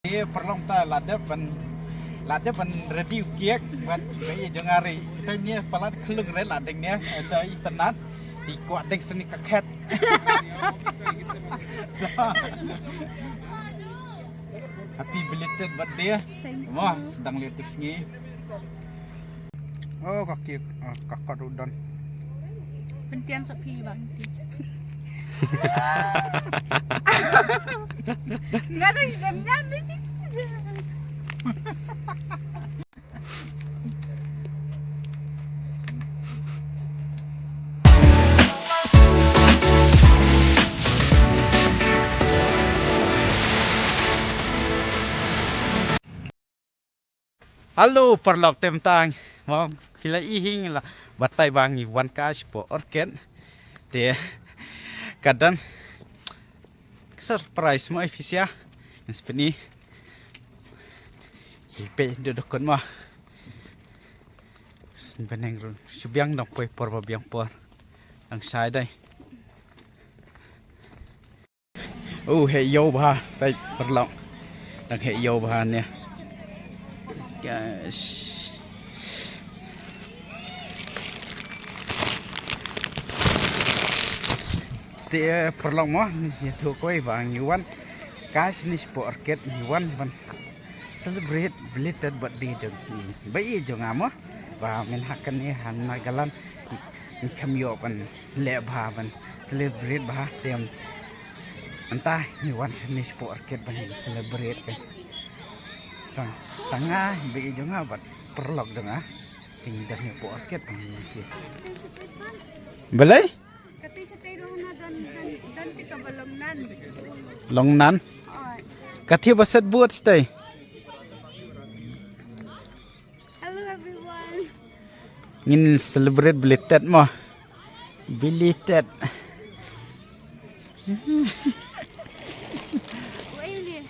Dia perlu tak lada ban ready kiek ban bayi jengari. Tanya pelat kelung red ladengnya ada internet di kuat deng seni kaket. Happy belated birthday. Wah, sedang lihat sini. Oh, kakak udon. Pentian sepi bang. Nggak ada sistemnya ini. Halo, perlok tentang mau kila ihing lah batai bangi wan kas po orken. Dia kadang surprise mo ifisya. Seperti jipe dudukkan mah. Beneng run subyang dong poi por babiang por. Ang sai đây. Hệ yo ba tay perlok. Đang hệ yo ba nè. Guys. Dia perlu mah ya tu koi bang Yuan guys ni sport arcade Yuan ban celebrate belated birthday jeng bayi jeng ama và mình hakan ni han nagalan ni kamyo ban le ba ban celebrate ba tem entah Yuan ni sport arcade ban celebrate kan tengah bayi jeng apa perlu jeng tinggal ni sport arcade belai Kati sa tayo na dan kita balongnan. Longnan. Kathi basat buat stay. Hello everyone. Ngin celebrate belated mah. Belated. What ini?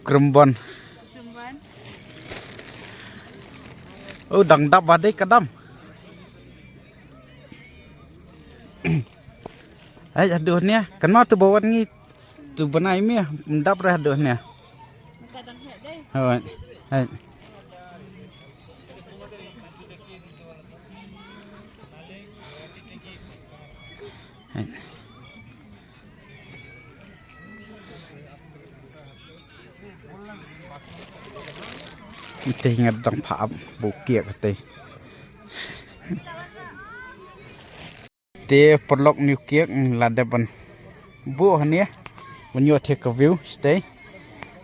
Krembon. Teman. Oh dang dap badai kadam. Aduh ni, kan mau tu bawa ni tu benai mi, mendap dah aduh ni. Masadang head deh. Hai, hai. Hai. Kita ingat dong paham bukit kata. Dia perlok new kiek lada ban bu hania when you take a view stay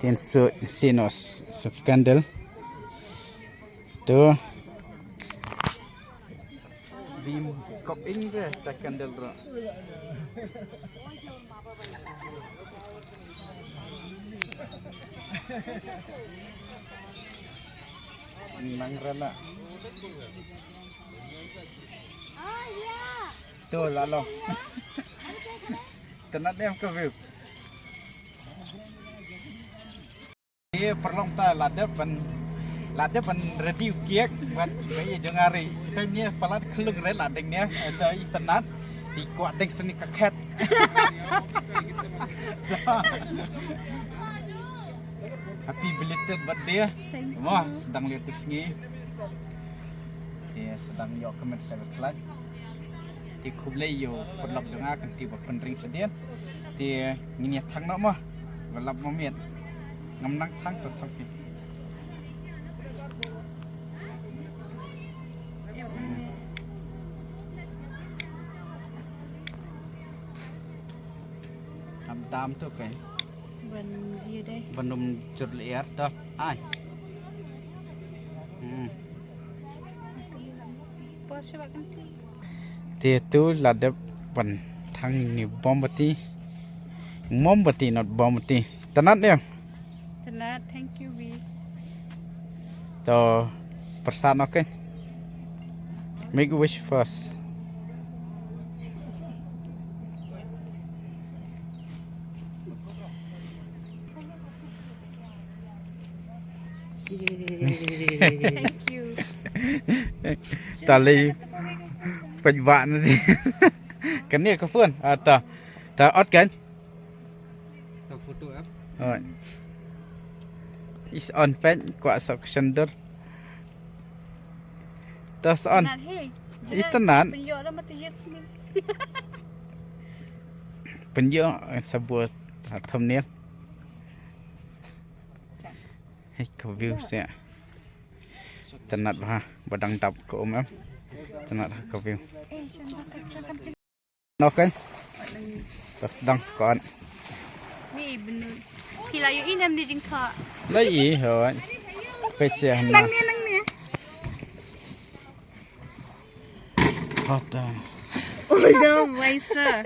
then so sinos so candle tu bim kop ing ke ta candle ro nang rala tu lalu tenat dia ke view dia perlu tak lada ban ready kiek ban bayi jengari tanya pelat kelung red ladengnya ada internet di kuat deng seni kaket. Happy belated birthday. Wah, sedang lihat sini. Dia sedang yok comment saya kelas. Thì khúc lấy yo perlok dengar kan ti buat penring sedian ti ngini thang nak mah velap momiet ngam nang thang tu thang pi am dam tu kai Ban dia deh. benum jur liar dah ai Pos sebab nanti. Dia tu lada ban thang ni bombati not bombati tenat dia Tenat, thank you we. to persan okay make a wish first Thank you. tali Bệnh vạn gì cái này có phương ta ót cái Tao photo up. rồi is on pen kuat sok sender. Tas on. Tenan, hey. Itenan. Penyo lah mati Yasmin. Penyo sebuah thumbnail. Hei kau view sia. Tenat bah badang tap ko em. Tenat kau view. Cakap. Nok kan? Tas dang skon. Ni benar. Hilayu inam di jengka. Lai hoi. Pesiah Nang na. ni. Hot. Oh, dah Waisa.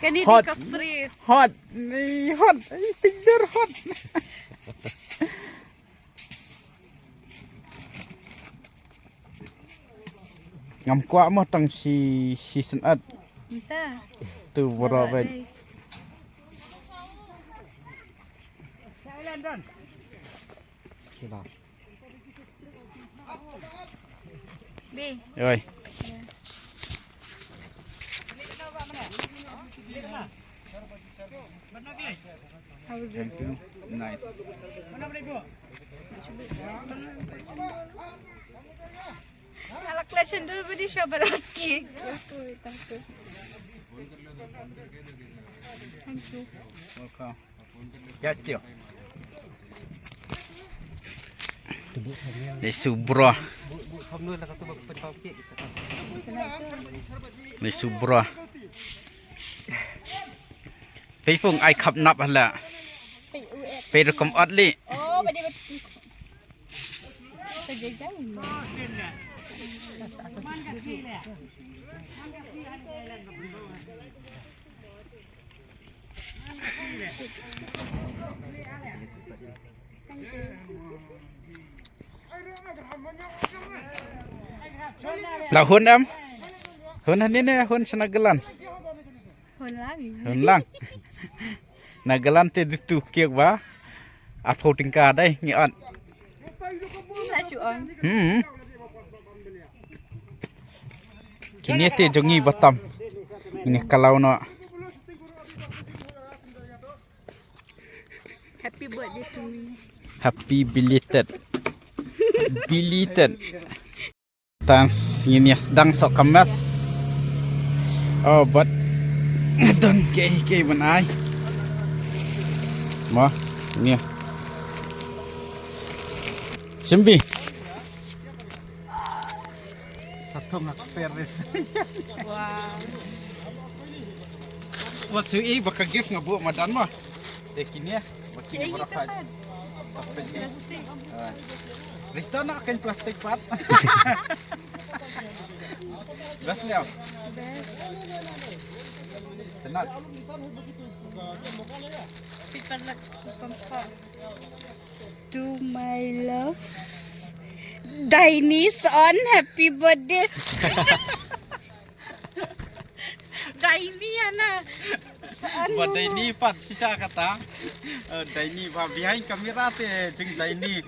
Kan ni Hot. ka freeze. Hot. Ni hot. Tidur hot. Ngam kuat mah tang si senat Entah. tu berapa. B. Oi. How's it? Nice. Alak lesson dulu beri siya balaki. Thank you. Welcome. Ya, tio. Ni subro. Ni subro. Pei phung ai khap nap hala. Pei rekom atli. Oh, beri beri. Sejajan. Lah hun am. Hun ni ni hun senagalan. Hon lagi. Hun lang. Nagalan te tu kiek ba. Apo tingka dai ngi at. Lah cuan. Kini te jongi batam. Ini kalau no. Happy birthday to me. Happy belated. Belated. Tans ini sedang sok kemas. Oh, but don ke benai. Mo, ni. Sembi. Satu ngak peres. Wow. Wasui baka gift ngabu madan mo. Dekini ya. Bakini berapa? Plastik. Rito nak kan plastik pat. Best liao. Tenat. Pikan nak pempak. To my love. Dainis on happy birthday. Daini ana. Buat Daini pat sisa kata. Daini pa behind kamera te jeng Daini.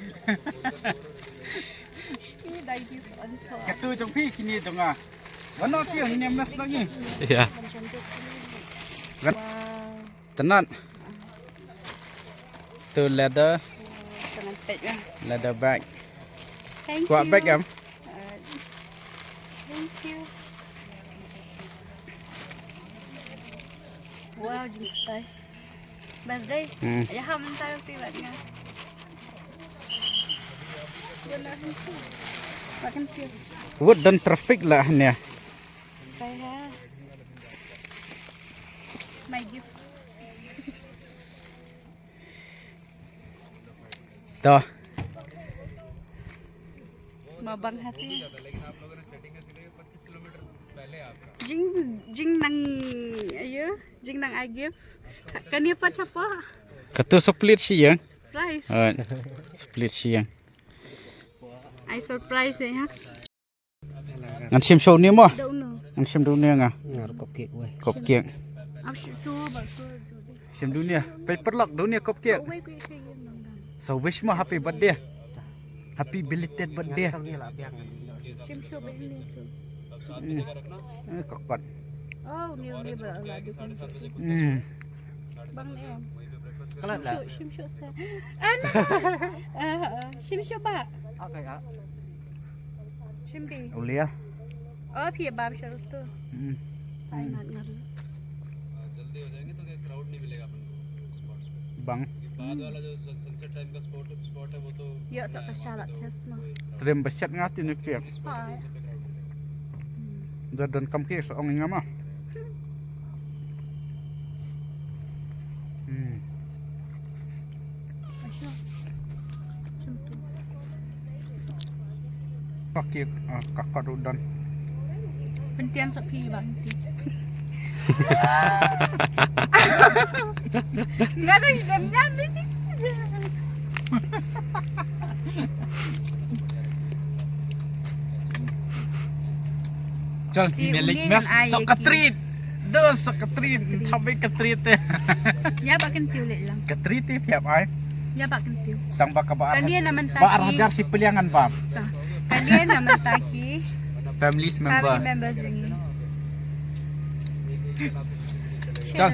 Ini Dainis on top. Ketu jong pi kini jong ah. Wano ti ang ini mas lagi. Iya. Wow. Tenat. Tu leather Cantik lah. leather bag. Thank Kuat you. bag am. Thank you. Wow, jumpa. Birthday. Ya, mentar sifatnya. Makan sih. Wood dan traffic lah ni. Saya. My gift. Toh. Mabang hati. Jing nang ayo, jing nang I give. Kania pa siapa? Ketu split siang. Surprise. Split siang. I surprise ya. Ngan sim show ni mo. Don't know. Ngan sim dunia nga. Ngar kop kek gue. Kop kek. Aku coba Sim dunia. Paper lock dunia kop kek. Wait. So wish mo happy birthday. Happy belated birthday. Sim show ba ini tu? Kokot. Oh, ni berada di Hmm. Bang ni. Kelas dah. Shimshu sa. Ano? Shimshu ba? Okay ah. Shimbi. Ulia. Oh, फिर बाप शरू तो टाइम आना जल्दी हो जाएंगे तो क्या क्राउड नहीं मिलेगा अपन को स्पॉट्स पे Bang. बाद वाला जो सनसेट टाइम का स्पॉट है वो तो Yo sa pasyarat test no. Trim beset ngati ni piak. Hai. Dadan kam ki seong ngama. Asyo. Shimtu. Kaki kakak udan. Pentian sa pi ba? Ngano siya namin. Chal Di milik ungin mes ay sok yaki. katrit. Dos sok katrit. Thabai katrit. Ya ba kan tiulit lang. Katrit piap ai. Ya ba kan tiu. Tang baka ba. Kaniya naman Ba taki. rajar si peliangan bam. Kaniya naman taki. Family member. Family members ini. Chal.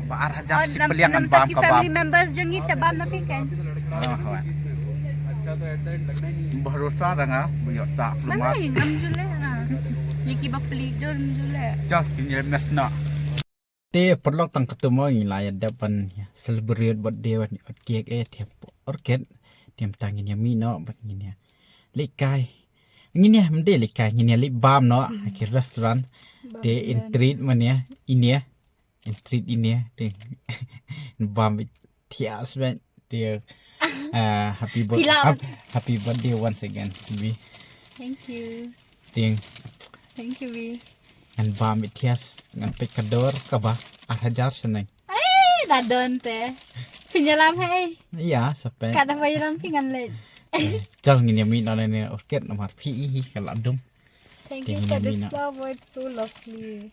Ba rajar si peliangan bam taki ka bam. family members jengi tabam na pikan. अच्छा तो at the end लगना ही नहीं Berusaha dengan banyak tak selamat. Malay ngam jule ha. Yiki ba peli don jule. Chal ini mes nak. Te perlu tang ketemu ini lah ya depan celebrate birthday ni orkek tiap orket tiap tangin ya mino begini ya. Likai. Ini ya mende likai ini ya lip balm no ke restoran te intreat mana ya ini ya. Intreat ini ya te balm tias ben te happy birthday once again Bi. Thank you. Ting Thank you Bi. and balm tias ngan pekador ka ba arajar seneng. Dadon te. Pinyalam hai. Iya sampai Kada bayaram tingan le. Chal ngin yamin ala ni orket nomor PI kalau dum. Thank you for this flower. It's so lovely.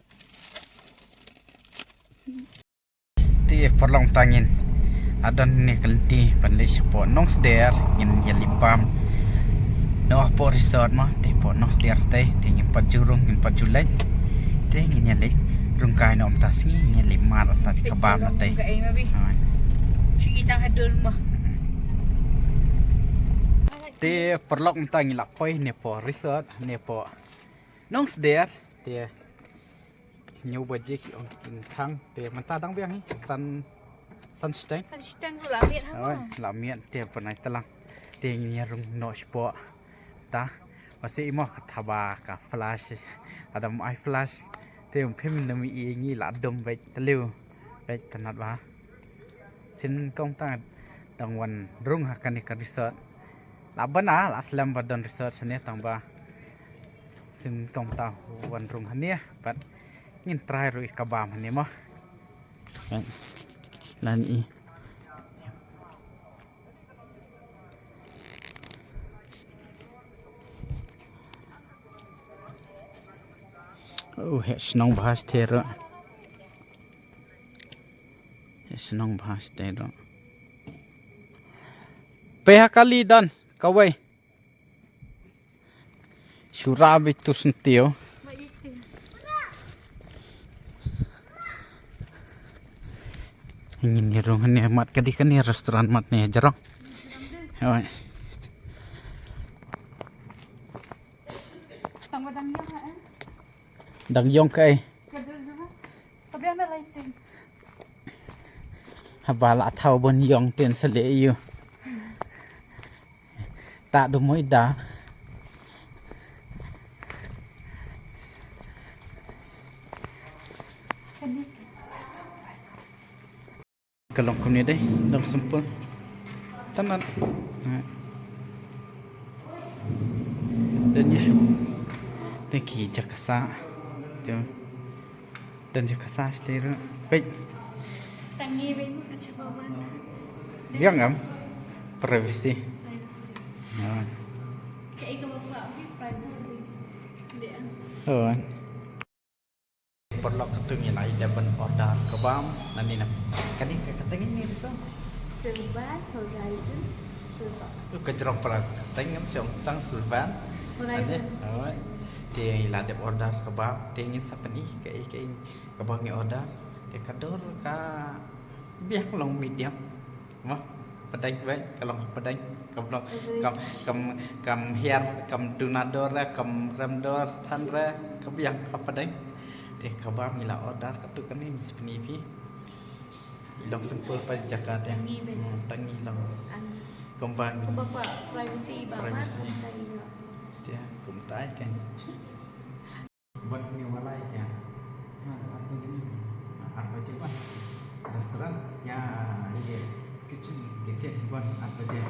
Ti perlong tangin. Ada ni kelenti pandai support nong sder ngin yalipam. No apa resort mah ti pot nong sder teh ti ngin pajurung ngin pajulai. Teh ngin yalai rungkai nom tas ngin limar tadi kebam na teh. Ka ai mabi. Si itang hadul mo. Ti perlong tangin lapoi ni po resort ni po nong sder ti nhiều budget ông thang để mình ta đang biết hi sunstein Sa stang ko lamit rồi ha. làm miệng tiền phần này ta lang tiền nhà rung no sport ta masih mau thaba ka flash ada mai flash tiền phim nami ini là đom vậy ta liu vậy ta nát ba xin công ta tang wan rung hakani ka resort la bana la slam badan resort sene tang ba xin công ta wan rung hania pat ngin try ro ikabam ni mo lan i oh he snong bahas the ro he snong bahas te ro pe kali dan kawai surah bitu sentio ingin nirungan ni mat kadi kan ni restoran mat ni jarang. Oi. Tang wadang yo ha. Dang yong kai Kadul jua. Pabian na lighting. habala thau bon yong ten sele yu. Ta do moi da. Kalong kum ni deh, dong sempul. Tanan. Dan Yusuf. Teki jakasa. Jo. Dan jakasa stero. Baik. Tangi ben ka chabawan. Biang am. Privacy. Kay ka ba privacy. Dia. Oh. Perlu ketunya lah dapat order kebam nanti nak kali katanya ni bisa Silvan Horizon Resort. tu kejerong perang katanya siang tang Silvan Horizon. dia lah dapat order kebam dia ingin siapa ni kebam ni order dia kador ka biar long medium mah pedang baik kalau pedang kalau kam hair kam tunador kam ramdor thandra kam yang pedang deh kabar mila order katu kan ni sepenuhnya long sempur pada Jakarta yang tangi long kembang Bapak privacy banget. dia kumtai kan buat ni walai ya apa jenis apa coba restoran ya iya kitchen buat apa je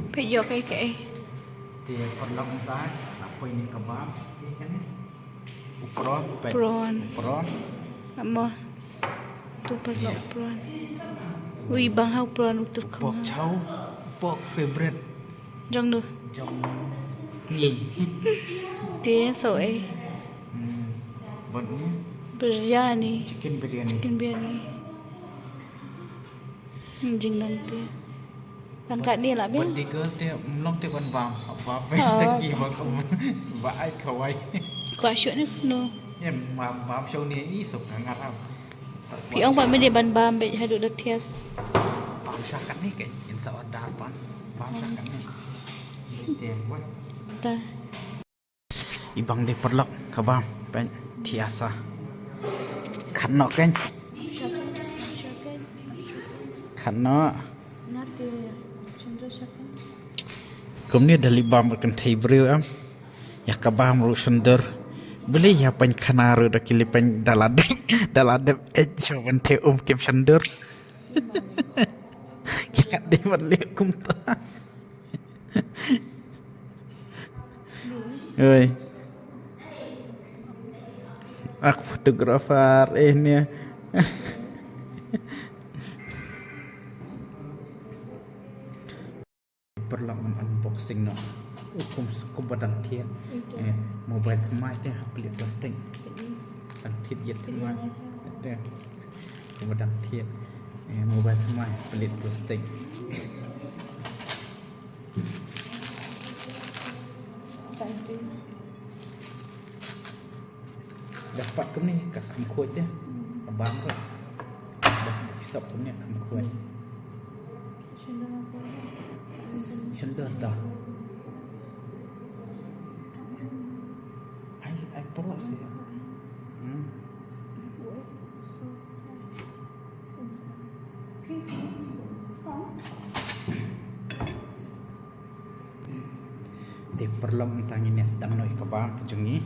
Pejo kayak dia perlu tak apa ini kebab ini kan upron prawn. Ama tu perlu prawn. Ui bang hau prawn utur pork kamu. chow pork favorite Jong tu. trong ni Dia so buat ni biryani. chicken biryani Chicken biryani. Jing nanti. Angkat ni lah buat bil. di girl dia melong dia ban bam apa Oh. tagi bang ba ai kawai Kuat syuk ni no. ya bam show ni ni sok ngarap Pi ong pa me dia ban bam be hadu dah tias. bam syakat ni kan insya Allah dapat bam syakat ni dia buat Ta. ibang dia perlu kabam pen tiasa kanok kan kanok Nanti Chandra Shakan. kemudian dari bam berkan table am ya kabam rusunder beli ya pen kanaru dak kilipen dalade coban te kim sender ya dia beli kumta oi aku fotografer ini perlu unboxing no kum badan tian mobile mai teh beli plastik dan tiet yet mai teh kum badan tian mobile mai beli plastik dapat kum ni kat kam kuat je abang tu dah sop kum ni kam kuat sender dah ai perlu sih dia perlu tangin ni sedang noi kabam jungi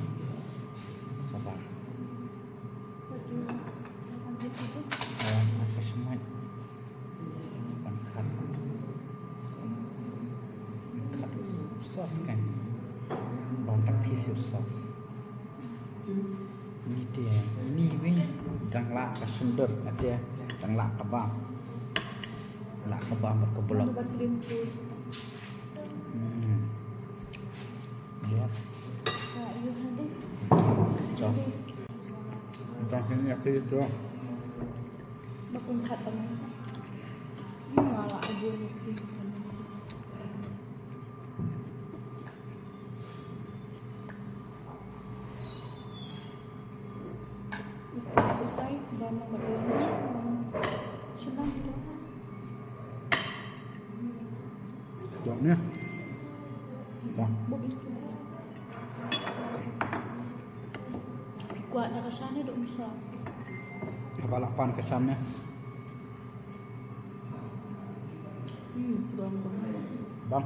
sabar apa semua bangkat sos kan bangkat piece sos ini dia ini weh tangla ka sundar ada tangla kabam la kabam berkeblok lihat so tangkanya itu Bakung kat apa? Malah aja ni. Utai dan berdua. Senang tu. Jomnya dah Kuat nak kesana duk musa. balapan kesannya Bang. bang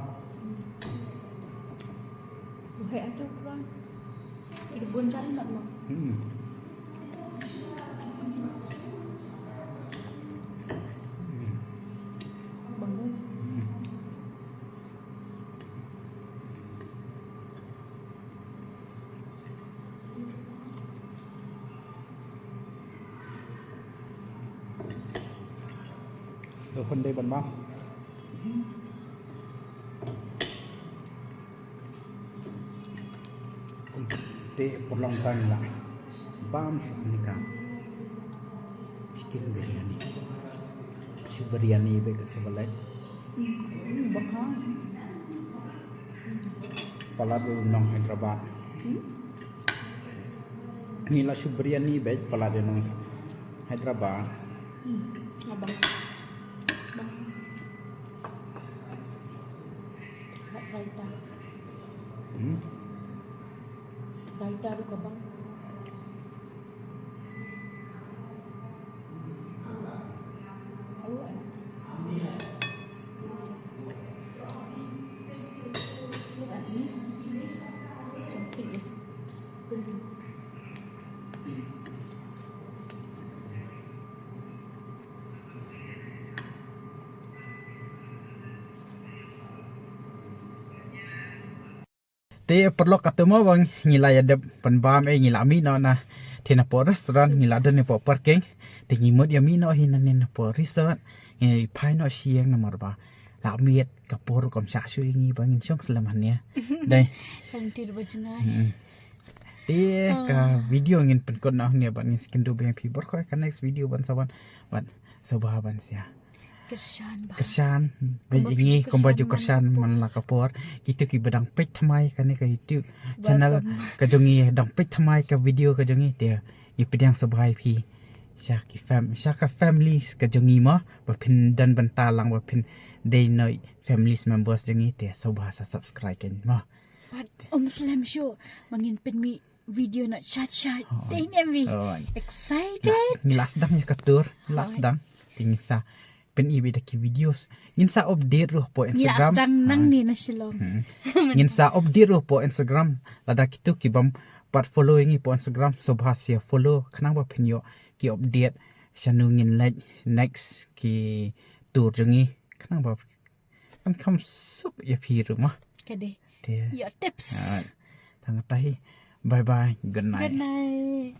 Buat aja kurang. Ini boncal nak mau. Bangun.คนได้บันบ้างเตะปลองตังละบ้ามสุนิกาchicken biryani si biryani baik sebelah Bakang. paladu nong Hyderabad ni la si biryani baik paladu nong Hyderabad Abang. Bang. Raita. Raita tu ke bang? Te perlu kata mo bang ngilai ada penbam ngilami no na tina po restoran ngilada ni po parking te ngimut yami no hinan ni po resort ngi pai no siang nomor ba la miet kapor kom sa su ngi bangin syong selamannya dai Kan tidur berjenah. te ka video ngin pen kon nah ni ban skin do bang pi bor ko ka next video ban saban ban sobah ban sia Kersan bah. kersan ini kembaju kersan man la kapor kita ki bedang pek thamai kan ka youtube channel ka jongi dang pek thamai ka video ka jongi dia i pedang sabai pi syaka families ka jongi ma ba pin dan bantalang ba pin day noi families members jongi dia so bahasa subscribe kan ma Slam show mangin pen mi video nak chat. Teng mi. Excited. Last dang ya katur last dang tingsa pen ibe daki videos insa update roh po Instagram Ya, sedang nang ni na silong. insa update roh po Instagram lada kitu ki bam pat following po Instagram so bahasa follow kanang ba penyo ki update sanungin like next ki tur jongi kanang ba kan kam sok ya pi rumah Kade. dia Your tips. tang tahi bye bye good night Good night.